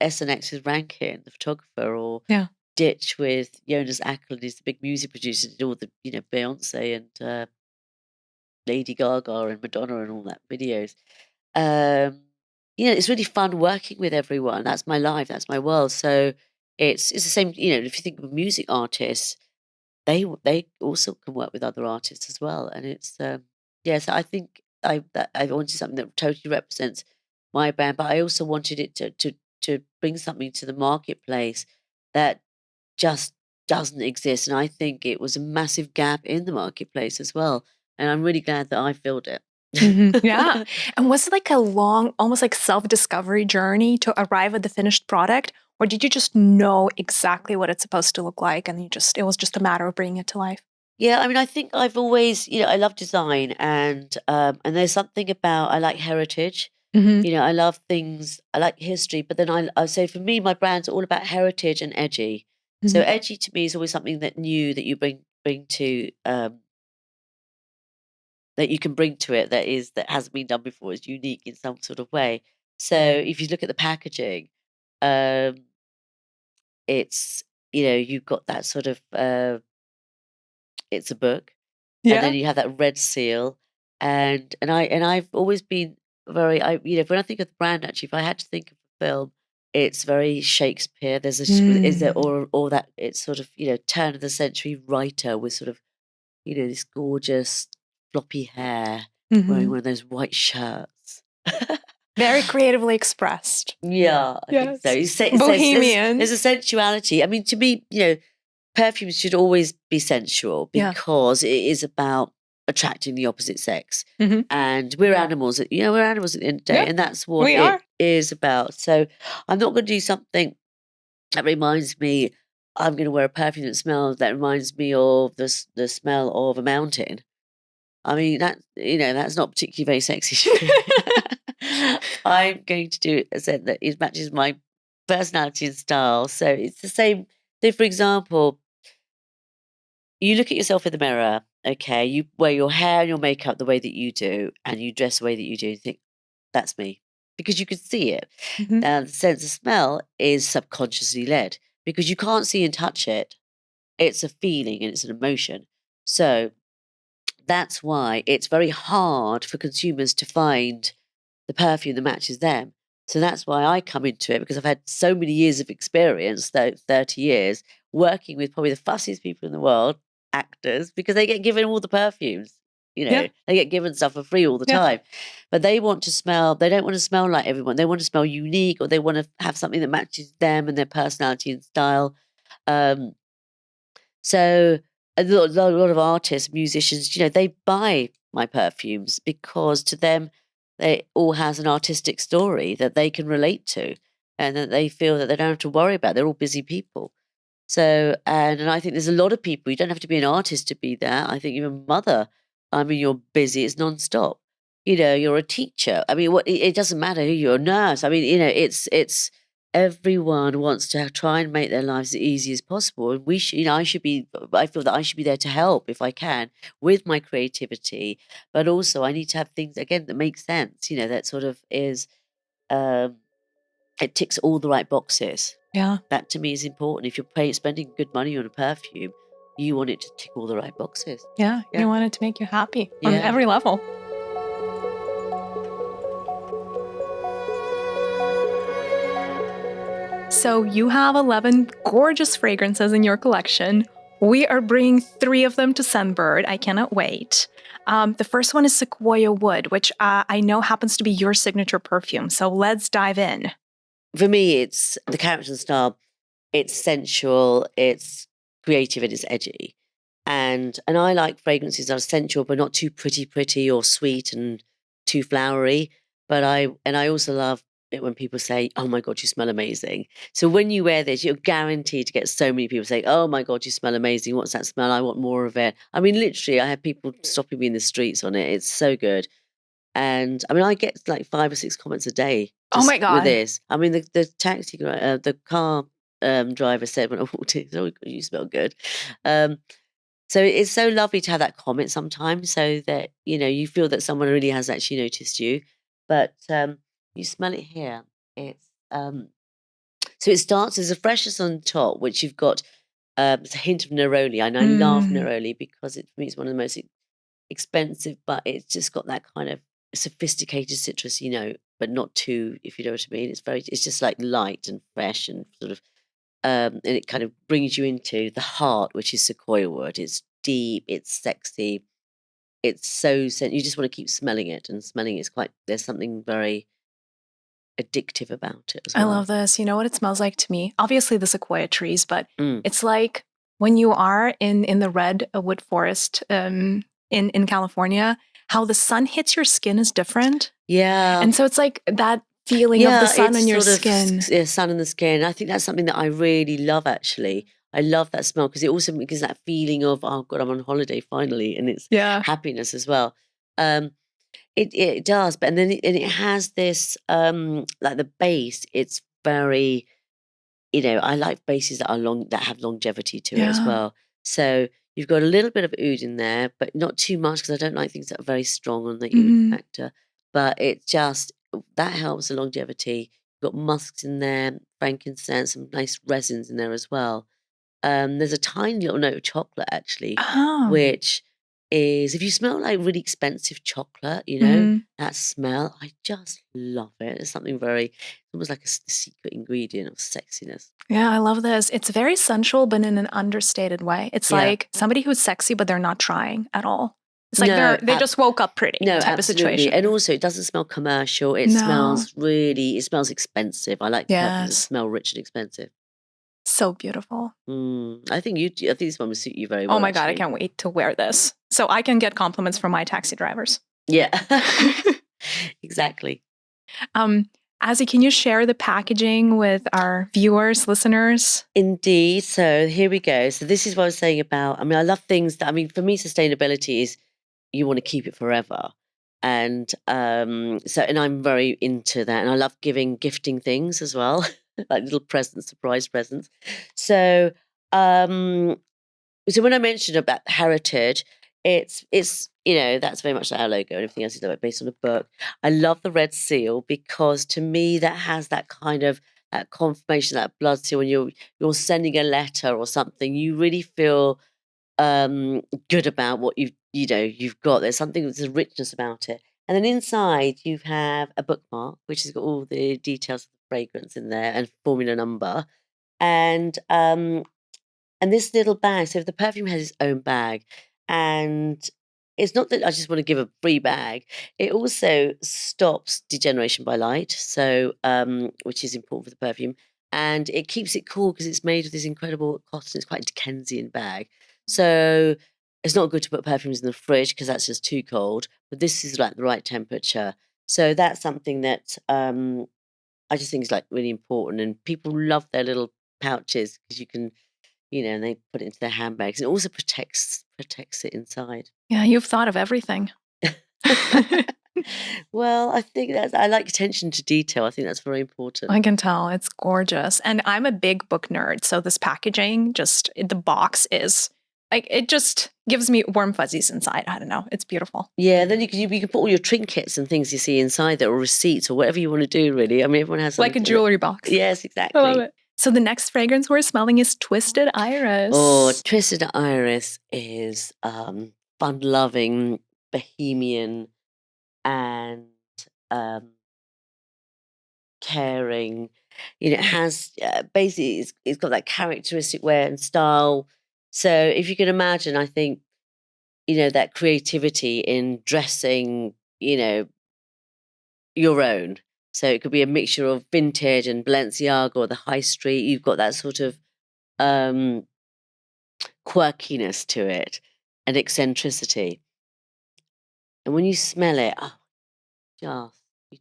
S&X with Rankin, the photographer, or Yeah. Ditch with Jonas Ackland, he's the big music producer, did all the, Beyonce and Lady Gaga and Madonna and all that videos. It's really fun working with everyone. That's my life. That's my world. So it's the same. If you think of music artists, they also can work with other artists as well. And it's So I think I wanted something that totally represents my brand, but I also wanted it to bring something to the marketplace that just doesn't exist. And I think it was a massive gap in the marketplace as well. And I'm really glad that I filled it. Yeah. And was it like a long, almost like self-discovery journey to arrive at the finished product? Or did you just know exactly what it's supposed to look like and it was just a matter of bringing it to life? Yeah, I mean, I think I've always, I love design, and there's something about, I like heritage. Mm-hmm. I love things, I like history, but then I say for me, my brand's all about heritage and edgy. So edgy to me is always something that new that you bring to that you can bring to it that hasn't been done before, is unique in some sort of way. So if you look at the packaging, um, it's you've got that sort of it's a book, and then Yeah. you have that red seal, and I've always been very when I think of the brand, actually, if I had to think of a film, it's very Shakespeare. There's is there or that it's sort of turn of the century writer with sort of this gorgeous floppy hair, wearing one of those white shirts. Very creatively expressed. Yeah, I think so. Yes. Bohemian. There's a sensuality. I mean, to me, perfumes should always be sensual Yeah. because it is about attracting the opposite sex. Mhm. And we're animals, we're animals at the end of the day, Yeah, and that's what we it are. is about. So I'm not going to do something that reminds me, I'm going to wear a perfume that reminds me of the smell of a mountain. I mean, that's not particularly very sexy to me. I'm going to do a scent that it matches my personality and style. So it's the same. So, for example, you look at yourself in the mirror, okay, you wear your hair and your makeup the way that you do, and you dress the way that you do, and think, that's me. Because you can see it. Mhm. Now, the sense of smell is subconsciously led because you can't see and touch it. It's a feeling and it's an emotion. So that's why it's very hard for consumers to find the perfume that matches them. So that's why I come into it, because I've had so many years of experience, 30 years, working with probably the fussiest people in the world, actors, because they get given all the perfumes. Yeah. They get given stuff for free all the Yeah. time. But they don't want to smell like everyone. They want to smell unique, or they want to have something that matches them and their personality and style. So a lot of artists, musicians, they buy my perfumes because to them, they all has an artistic story that they can relate to, and that they feel that they don't have to worry about. They're all busy people. So, and I think there's a lot of people. You don't have to be an artist to be there. I think you're a mother. I mean, you're busy. It's nonstop. You're a teacher. I mean, it doesn't matter who you're, a nurse. I mean, it's everyone wants to try and make their lives as easy as possible. And we should, I feel that I should be there to help if I can with my creativity, but also I need to have things again that make sense. That sort of is, it ticks all the right boxes. Yeah. That to me is important. If you're spending good money on a perfume, you want it to tick all the right boxes. Yeah. Yeah. You want it to make you happy on Yeah. every level. So you have 11 gorgeous fragrances in your collection. We are bringing 3 of them to Scentbird. I cannot wait. The first one is Sequoia Wood, which I know happens to be your signature perfume. So let's dive in. For me, it's the character and style. It's sensual, it's creative, and it's edgy. And I like fragrances that are sensual, but not too pretty or sweet and too flowery. But I also love it when people say, "Oh my God, you smell amazing." So when you wear this, you're guaranteed to get so many people saying, "Oh my God, you smell amazing. What's that smell? I want more of it." I mean, literally, I have people stopping me in the streets on it. It's so good. And I mean, I get like 5 or 6 comments a day Oh my with God. this. I mean, the car driver said when I walked in, "Oh, you smell good." So it's so lovely to have that comment sometimes, so that you feel that someone really has actually noticed you. But you smell it here. It's so it starts as a freshness on top, which you've got it's a hint of neroli, and I love neroli because for me it's one of the most expensive, but it's just got that kind of sophisticated citrus, but not too, if you know what I mean. It's just like light and fresh and sort of, and it kind of brings you into the heart, which is Sequoia wood. It's deep, it's sexy, it's so you just want to keep smelling it, and smelling is there's something very addictive about it as I well. love this. You know what it smells like to me? Obviously the sequoia trees, but Mm. it's like when you are in the redwood forest in California, how the sun hits your skin is different. Yeah. And so it's like that feeling of the sun on your sort skin. Of sun on the skin. I think that's something that I really love, actually. I love that smell because it also gives that feeling of, oh God, I'm on holiday finally, and it's happiness as well. It does, but and then it has this like the base. It's very, I like bases that have longevity to it as well. So you've got a little bit of oud in there, but not too much because I don't like things that are very strong on the oud factor. But it just that helps the longevity. You've got musks in there, frankincense, some nice resins in there as well. There's a tiny little note of chocolate actually, which is if you smell like really expensive chocolate, that smell, I just love it. It's something very, almost like a secret ingredient of sexiness. Yeah, I love this. It's very sensual, but in an understated way. It's like somebody who's sexy, but they're not trying at all. It's like they just woke up pretty type of situation. And also it doesn't smell commercial. It smells expensive. I like perfumes that smell rich and expensive. So beautiful. I think this one would suit you very well. Oh my God, I can't wait to wear this. So I can get compliments from my taxi drivers. Yeah, exactly. Azzi, can you share the packaging with our viewers, listeners? Indeed. So here we go. So this is what I was saying about, I love things that, for me, sustainability is you want to keep it forever. And and I'm very into that. And I love gifting things as well, like little presents, surprise presents. So, so when I mentioned about heritage, it's that's very much our logo and everything else is based on a book. I love the red seal because to me that has that kind of that confirmation, that blood seal when you're sending a letter or something. You really feel good about what you've got. There's a richness about it. And then inside you have a bookmark which has got all the details of the fragrance in there and formula number. And this little bag, so the perfume has its own bag, and it's not that I just want to give a free bag. It also stops degeneration by light, so which is important for the perfume, and it keeps it cool because it's made of this incredible cotton. It's quite a Dickensian bag, so it's not good to put perfumes in the fridge because that's just too cold. But this is like the right temperature, so that's something that I just think is like really important, and people love their little pouches because you can. And they put it into their handbags. And it also protects it inside. Yeah, you've thought of everything. Well, I think I like attention to detail. I think that's very important. I can tell. It's gorgeous. And I'm a big book nerd. So this packaging, the box is like, it just gives me warm fuzzies inside. I don't know. It's beautiful. Yeah, then you can put all your trinkets and things you see inside there, or receipts, or whatever you want to do, really. Everyone has like a jewelry box. Yes, exactly. I love it. So the next fragrance we're smelling is Twisted Iris. Oh, Twisted Iris is fun-loving, bohemian, and caring. It has basically it's got that characteristic wear and style. So if you can imagine, I think that creativity in dressing, your own. So it could be a mixture of vintage and Balenciaga or the high street. You've got that sort of quirkiness to it and eccentricity. And when you smell it, you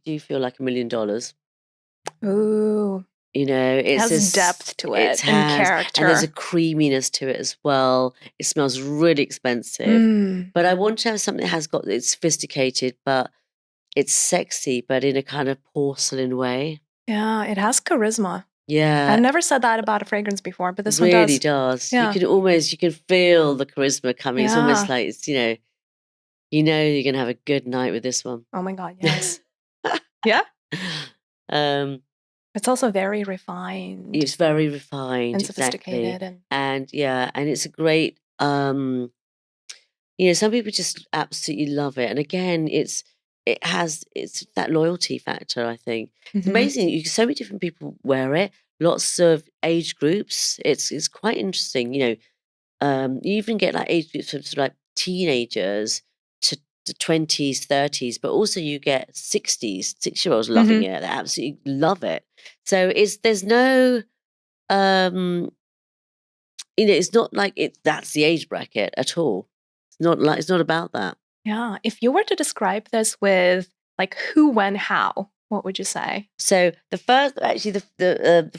do feel like $1 million. Ooh. It has depth to it and character. And there's a creaminess to it as well. It smells really expensive. But I want to have something that it's sophisticated, but it's sexy, but in a kind of porcelain way. Yeah, it has charisma. Yeah. I've never said that about a fragrance before, but this one really does. Yeah. You can feel the charisma coming. It's almost like it's, you're going to have a good night with this one. Oh my God, yes. Yeah? It's also very refined. It's very refined. And sophisticated. Exactly. And it's a great, some people just absolutely love it. And again, it's that loyalty factor, I think. It's amazing. So many different people wear it. Lots of age groups. It's quite interesting. You even get like age groups from sort of like teenagers to the 20s, 30s, but also you get 60s, 6-year-olds loving it. They absolutely love it. So there's no, it's not like that's the age bracket at all. It's not about that. Yeah. If you were to describe this with like who, when, how, what would you say? So the first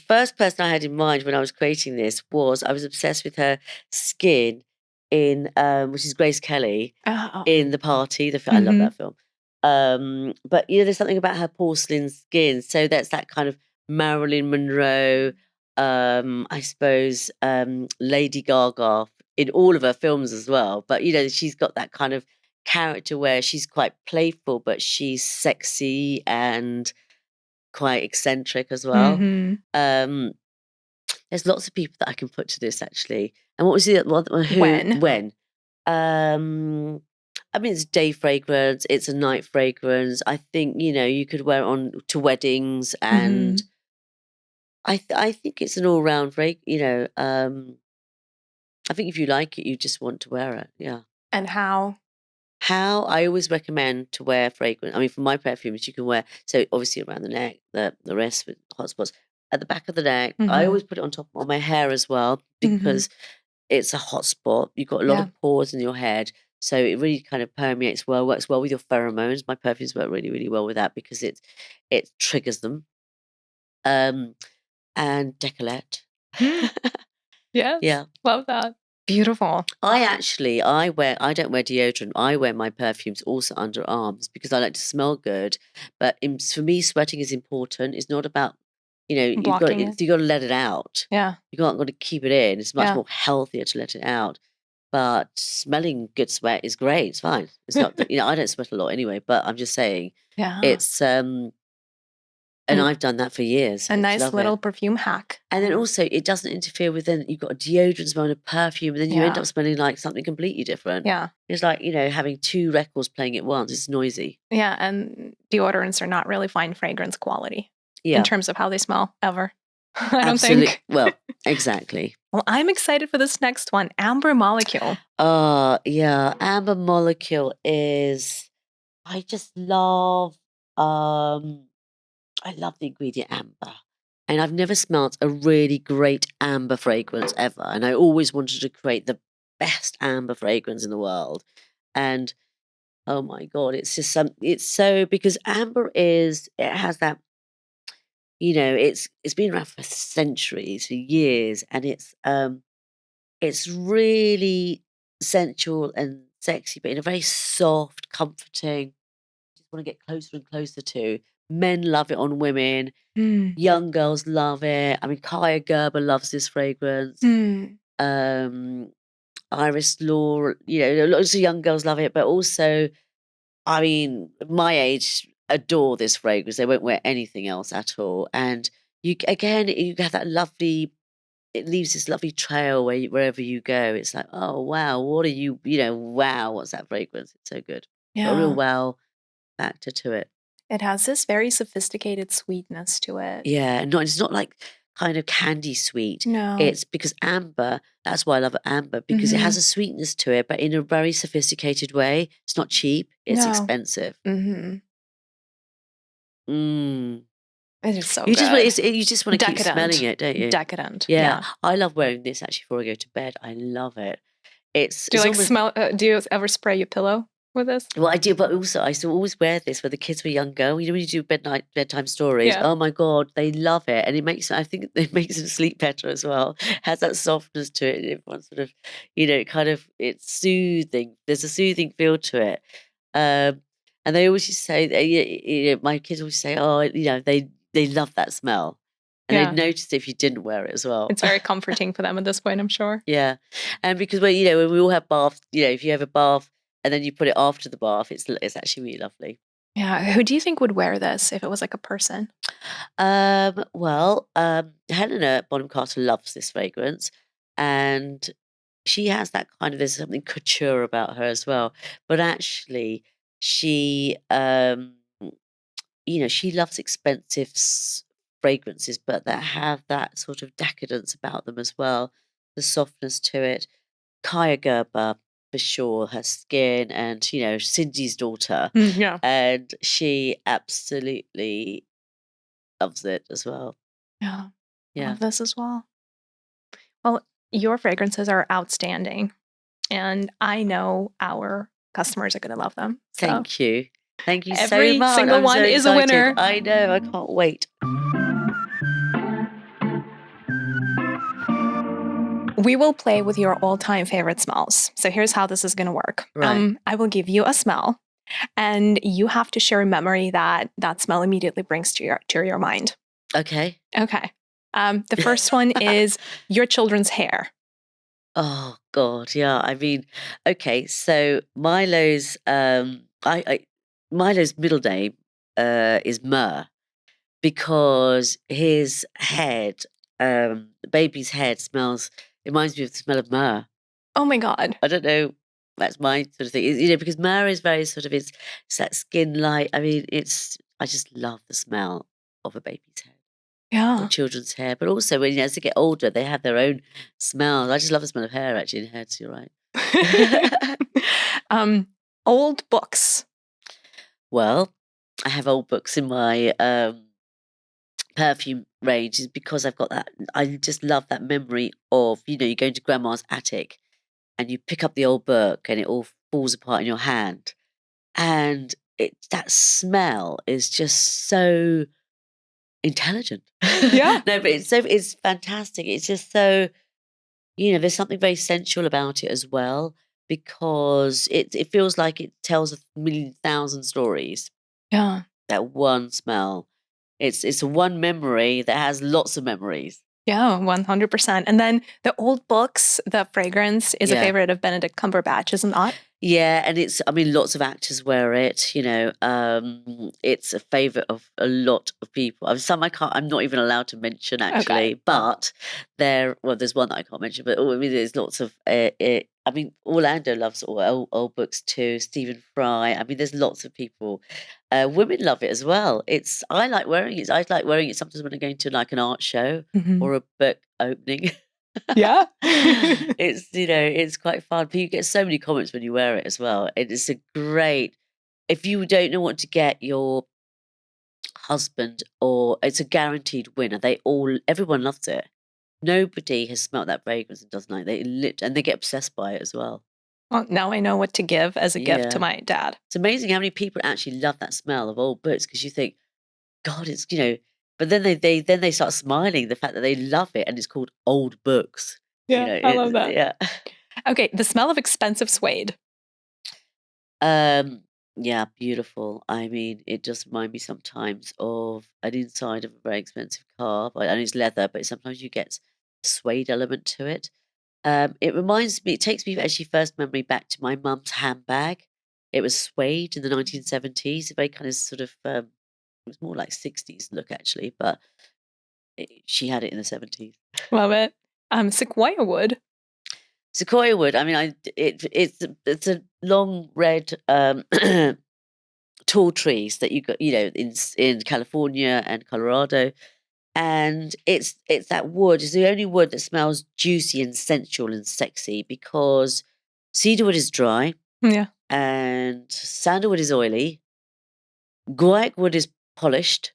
first person I had in mind when I was creating this was I was obsessed with her skin in which is Grace Kelly Oh. in The Party. I love that film. But there's something about her porcelain skin. So that's that kind of Marilyn Monroe, I suppose, Lady Gaga in all of her films as well. But she's got that kind of character where she's quite playful, but she's sexy and quite eccentric as well. Mhm. There's lots of people that I can put to this actually. And what was the one? When? I mean, it's a day fragrance. It's a night fragrance. I think you could wear it on to weddings, and I think it's an all round fragrance. I think if you like it, you just want to wear it. Yeah. And how? How I always recommend to wear fragrance. I mean, for my perfumes, you can wear so obviously around the neck, the rest with hot spots at the back of the neck. I always put it on my hair as well because it's a hot spot. You've got a lot of pores in your head, so it really kind of permeates well. Works well with your pheromones. My perfumes work really, really well with that because it triggers them. And décolleté. Yes. Yeah. Love that. Beautiful. I don't wear deodorant. I wear my perfumes also under arms because I like to smell good. But for me, sweating is important. It's not about, you've got Blocking it. you got to let it out. Yeah. You can't got to keep it in. It's much more healthier to let it out. But smelling good sweat is great. It's fine. It's not, I don't sweat a lot anyway, but I'm just saying it's, and I've done that for years. A nice little perfume hack. And then also, it doesn't interfere with then you've got a deodorant smell and a perfume, and then you end up smelling like something completely different. Yeah. It's like, having two records playing at once. It's noisy. Yeah, and deodorants are not really fine fragrance quality in terms of how they smell ever. I don't think. Well, exactly. Well, I'm excited for this next one, Amber Molecule. Yeah. Amber Molecule is, I just love, I love the ingredient amber. And I've never smelt a really great amber fragrance ever. And I always wanted to create the best amber fragrance in the world. And oh my God, it's just because amber it has that, it's been around for centuries, for years, and it's really sensual and sexy, but in a very soft, comforting, just want to get closer and closer to. Men love it on women. Young girls love it. I mean, Kaia Gerber loves this fragrance. Iris Law, lots of young girls love it, but also, I mean, my age adore this fragrance. They won't wear anything else at all. And you have that lovely, it leaves this lovely trail wherever you go. It's like, oh, wow, what are you, wow, what's that fragrance? It's so good. Yeah. A real wow factor to it. It has this very sophisticated sweetness to it. Yeah, it's not like kind of candy sweet. No. It's because amber, that's why I love amber, because it has a sweetness to it, but in a very sophisticated way. It's not cheap, it's expensive. It is so you good. You just want to keep smelling it, don't you? Decadent. Yeah. I love wearing this actually before I go to bed. I love it. Do you ever spray your pillow with this? Well, I do, but also I used to always wear this when the kids were younger. When you do bedtime stories, oh my God, they love it. And I think it makes them sleep better as well. It has that softness to it. Everyone sort of, it's soothing. There's a soothing feel to it. And they always used to say, my kids always say, oh, they love that smell. And they'd notice if you didn't wear it as well. It's very comforting for them at this point, I'm sure. Yeah. And because when we all have baths, if you have a bath and then you put it after the bath, it's actually really lovely. Yeah. Who do you think would wear this if it was like a person? Helena Bonham Carter loves this fragrance. And she has that kind of, there's something couture about her as well. But actually, she, she loves expensive fragrances, but that have that sort of decadence about them as well, the softness to it. Kaia Gerber, for sure, her skin, and Cindy's daughter, and she absolutely loves it as well. Yeah, love this as well. Well, Your fragrances are outstanding. And I know our customers are going to love them. So Thank you. Thank you so every much. single I'm one so is a excited. winner. I know. I can't wait. We will play with your all-time favorite smells. So here's how this is going to work. Right. I will give you a smell, and you have to share a memory that that smell immediately brings to your mind. Okay. Okay. The first one is your children's hair. Oh God, yeah. I mean, okay. So Milo's, Milo's middle name is Myrrh because his head, the baby's head smells. It reminds me of the smell of myrrh. Oh my God. I don't know. That's my sort of thing. You know, because myrrh is very sort of it's that skin light. I mean, I just love the smell of a baby's head or Yeah. children's hair. But also when as they get older, they have their own smells. I just love the smell of hair actually in heads. You're right. Old books. Well, I have old books in my perfume range is because I've got that. I just love that memory of you go into grandma's attic and you pick up the old book and it all falls apart in your hand, and that smell is just so intelligent. Yeah. No, but it's fantastic. It's just so there's something very sensual about it as well because it feels like it tells a million thousand stories. Yeah. That one smell. It's a one memory that has lots of memories. Yeah, 100%. And then the old books, the fragrance is a Yeah. favorite of Benedict Cumberbatch, isn't that? Yeah, and I mean, lots of actors wear it, it's a favorite of a lot of people. Some I'm not even allowed to mention actually, Okay. but there's one that I can't mention, but I mean, there's lots of, I mean, Orlando loves old books too, Stephen Fry. I mean, there's lots of people. Women love it as well. I like wearing it. I like wearing it sometimes when I'm going to like an art show Mhm. or a book opening. Yeah. It's quite fun. You get so many comments when you wear it as well. It is a great if you don't know what to get your husband, or it's a guaranteed winner. Everyone loves it. Nobody has smelt that fragrance and doesn't like it. And they get obsessed by it as well. Well, now I know what to give as a gift to Yeah. my dad. It's amazing how many people actually love that smell of old books because you think, God, but then they start smiling the fact that they love it and it's called old books. Yeah, I love that. Yeah. Okay, the smell of expensive suede. Yeah, beautiful. I mean, it does remind me sometimes of an inside of a very expensive car, and it's leather, but sometimes you get suede element to it. It takes me actually first memory back to my mum's handbag. It was suede in the 1970s, a very kind of sort of, it was more like 60s look actually, but she had it in the 70s. Love it. Sequoia wood. Sequoia wood. I mean, it's a long red tall trees that you got, in California and Colorado, and it's that wood is the only wood that smells juicy and sensual and sexy because cedarwood is dry, Yeah. and sandalwood is oily, guaiac wood is polished,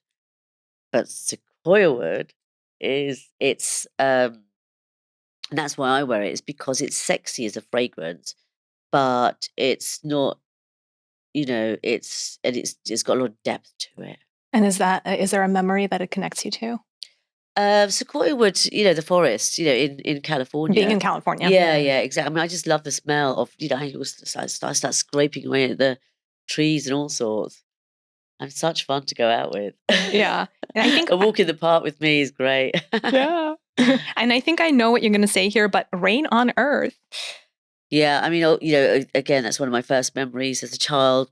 but sequoia wood and that's why I wear it, is because it's sexy as a fragrance, but it's not, it's got a lot of depth to it. And is there a memory that it connects you to? Sequoia wood, the forest, in California. Being in California. Yeah, exactly. I mean, I just love the smell of, I start scraping away at the trees and all sorts. And such fun to go out with. Yeah. And I think a walk in the park with me is great. Yeah. And I think I know what you're going to say here, but Rain on Earth. Yeah, I mean, again, that's one of my first memories as a child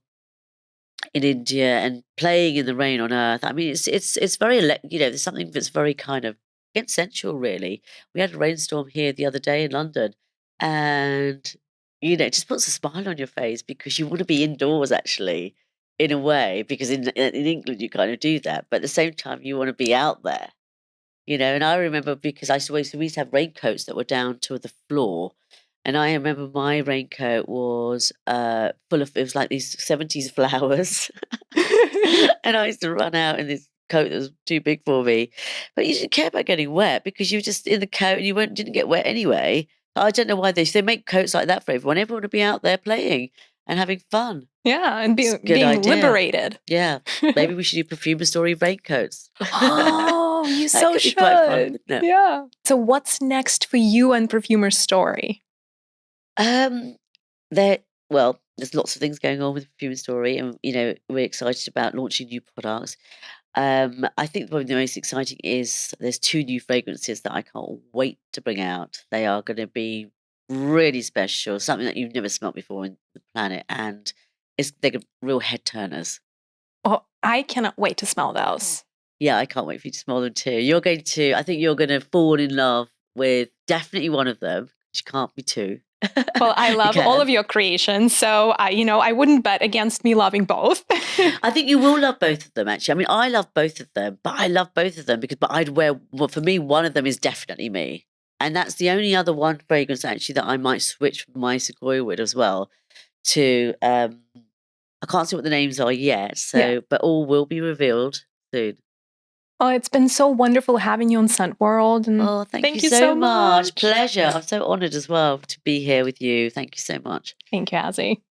in India and playing in the rain on earth. I mean, it's very, there's something that's very kind of again sensual, really. We had a rainstorm here the other day in London, and it just puts a smile on your face because you want to be indoors, actually, in a way. Because in England you kind of do that, but at the same time you want to be out there, And I remember because we used to have raincoats that were down to the floor. And I remember my raincoat was full of, it was like these 70s flowers. And I used to run out in this coat that was too big for me. But you didn't care about getting wet because you were just in the coat and you didn't get wet anyway. I don't know why they make coats like that for everyone. Everyone would be out there playing and having fun. Yeah, and It's a good being idea. liberated. Yeah, maybe we should do Perfumer story raincoats. Oh, you That so could be quite fun, should. wouldn't it? Yeah. So what's next for you and Perfumer story? There's lots of things going on with Perfume Story, and we're excited about launching new products. I think probably the most exciting is there's 2 new fragrances that I can't wait to bring out. They are going to be really special, something that you've never smelt before in the planet, and they're real head turners. Oh, I cannot wait to smell those. Yeah, I can't wait for you to smell them too. I think you're going to fall in love with definitely one of them. You can't be 2. Well, I love all of your creations, so I wouldn't bet against me loving both. I think you will love both of them, actually. I mean, I love both of them, but I love both of them for me, one of them is definitely me. And that's the only other one fragrance, actually, that I might switch from my Sequoia with as well to, I can't see what the names are yet, but all will be revealed soon. Oh, it's been so wonderful having you on Scent World. And thank you so much. Pleasure. I'm so honoured as well to be here with you. Thank you so much. Thank you, Azzi.